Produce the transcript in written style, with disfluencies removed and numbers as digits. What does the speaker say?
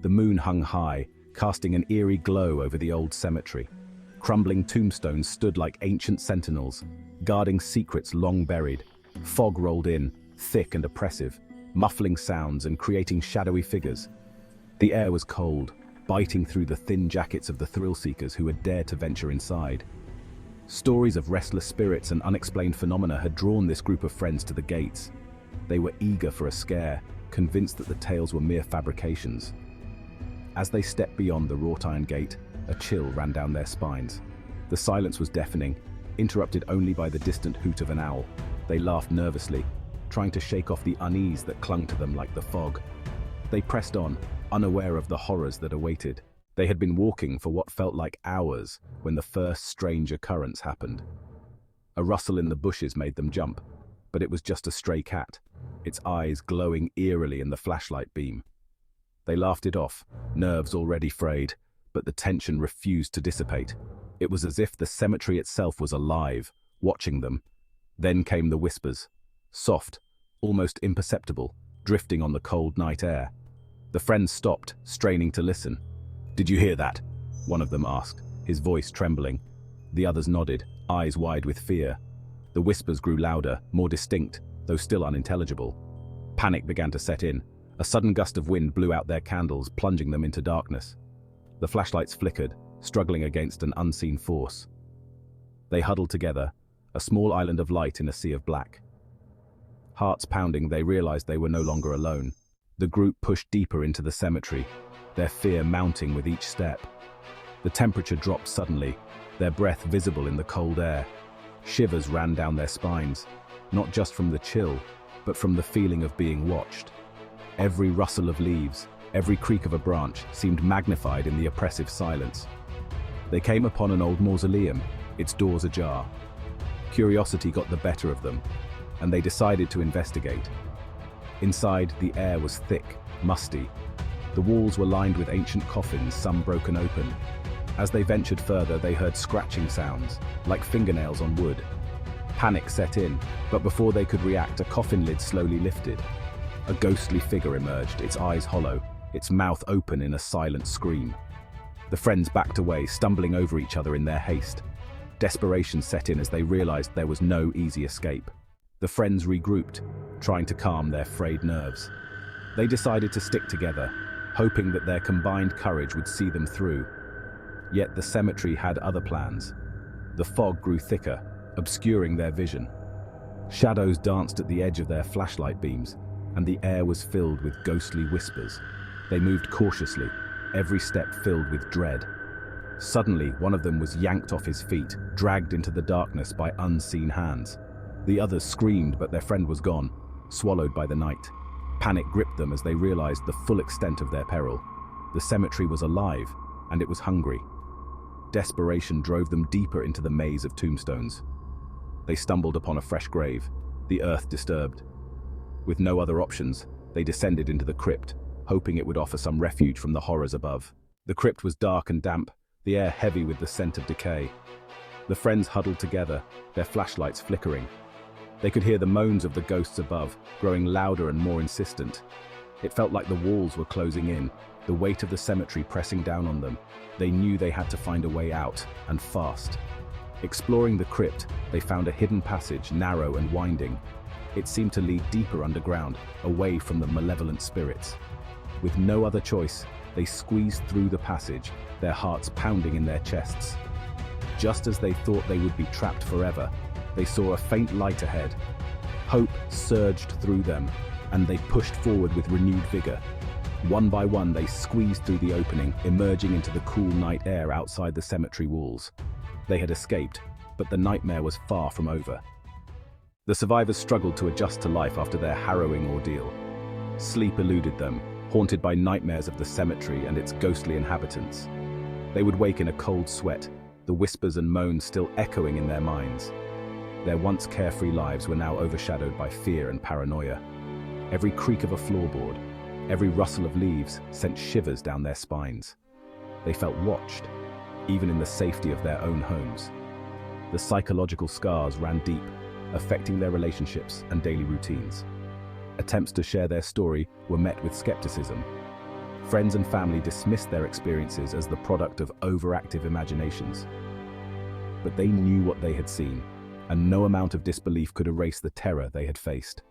The moon hung high, casting an eerie glow over the old cemetery. Crumbling tombstones stood like ancient sentinels, guarding secrets long buried. Fog rolled in, thick and oppressive, muffling sounds and creating shadowy figures. The air was cold, biting through the thin jackets of the thrill-seekers who had dared to venture inside. Stories of restless spirits and unexplained phenomena had drawn this group of friends to the gates. They were eager for a scare, convinced that the tales were mere fabrications. As they stepped beyond the wrought iron gate, a chill ran down their spines. The silence was deafening, interrupted only by the distant hoot of an owl. They laughed nervously, trying to shake off the unease that clung to them like the fog. They pressed on, unaware of the horrors that awaited. They had been walking for what felt like hours when the first strange occurrence happened. A rustle in the bushes made them jump, but it was just a stray cat, its eyes glowing eerily in the flashlight beam. They laughed it off, nerves already frayed, but the tension refused to dissipate. It was as if the cemetery itself was alive, watching them. Then came the whispers, soft, almost imperceptible, drifting on the cold night air. The friends stopped, straining to listen. "Did you hear that?" one of them asked, his voice trembling. The others nodded, eyes wide with fear. The whispers grew louder, more distinct, though still unintelligible. Panic began to set in. A sudden gust of wind blew out their candles, plunging them into darkness. The flashlights flickered, struggling against an unseen force. They huddled together, a small island of light in a sea of black. Hearts pounding, they realized they were no longer alone. The group pushed deeper into the cemetery, their fear mounting with each step. The temperature dropped suddenly, their breath visible in the cold air. Shivers ran down their spines, not just from the chill, but from the feeling of being watched. Every rustle of leaves, every creak of a branch seemed magnified in the oppressive silence. They came upon an old mausoleum, its doors ajar. Curiosity got the better of them, and they decided to investigate. Inside, the air was thick, musty. The walls were lined with ancient coffins, some broken open. As they ventured further, they heard scratching sounds, like fingernails on wood. Panic set in, but before they could react, a coffin lid slowly lifted. A ghostly figure emerged, its eyes hollow, its mouth open in a silent scream. The friends backed away, stumbling over each other in their haste. Desperation set in as they realized there was no easy escape. The friends regrouped, trying to calm their frayed nerves. They decided to stick together, hoping that their combined courage would see them through. Yet the cemetery had other plans. The fog grew thicker, obscuring their vision. Shadows danced at the edge of their flashlight beams, and the air was filled with ghostly whispers. They moved cautiously, every step filled with dread. Suddenly, one of them was yanked off his feet, dragged into the darkness by unseen hands. The others screamed, but their friend was gone, swallowed by the night. Panic gripped them as they realized the full extent of their peril. The cemetery was alive, and it was hungry. Desperation drove them deeper into the maze of tombstones. They stumbled upon a fresh grave, the earth disturbed. With no other options, they descended into the crypt, hoping it would offer some refuge from the horrors above. The crypt was dark and damp, the air heavy with the scent of decay. The friends huddled together, their flashlights flickering. They could hear the moans of the ghosts above, growing louder and more insistent. It felt like the walls were closing in, the weight of the cemetery pressing down on them. They knew they had to find a way out, and fast. Exploring the crypt, they found a hidden passage, narrow and winding. It seemed to lead deeper underground, away from the malevolent spirits. With no other choice, they squeezed through the passage, their hearts pounding in their chests. Just as they thought they would be trapped forever, they saw a faint light ahead. Hope surged through them, and they pushed forward with renewed vigor. One by one, they squeezed through the opening, emerging into the cool night air outside the cemetery walls. They had escaped, but the nightmare was far from over. The survivors struggled to adjust to life after their harrowing ordeal. Sleep eluded them, haunted by nightmares of the cemetery and its ghostly inhabitants. They would wake in a cold sweat, the whispers and moans still echoing in their minds. Their once carefree lives were now overshadowed by fear and paranoia. Every creak of a floorboard, every rustle of leaves sent shivers down their spines. They felt watched, even in the safety of their own homes. The psychological scars ran deep, affecting their relationships and daily routines. Attempts to share their story were met with skepticism. Friends and family dismissed their experiences as the product of overactive imaginations. But they knew what they had seen, and no amount of disbelief could erase the terror they had faced.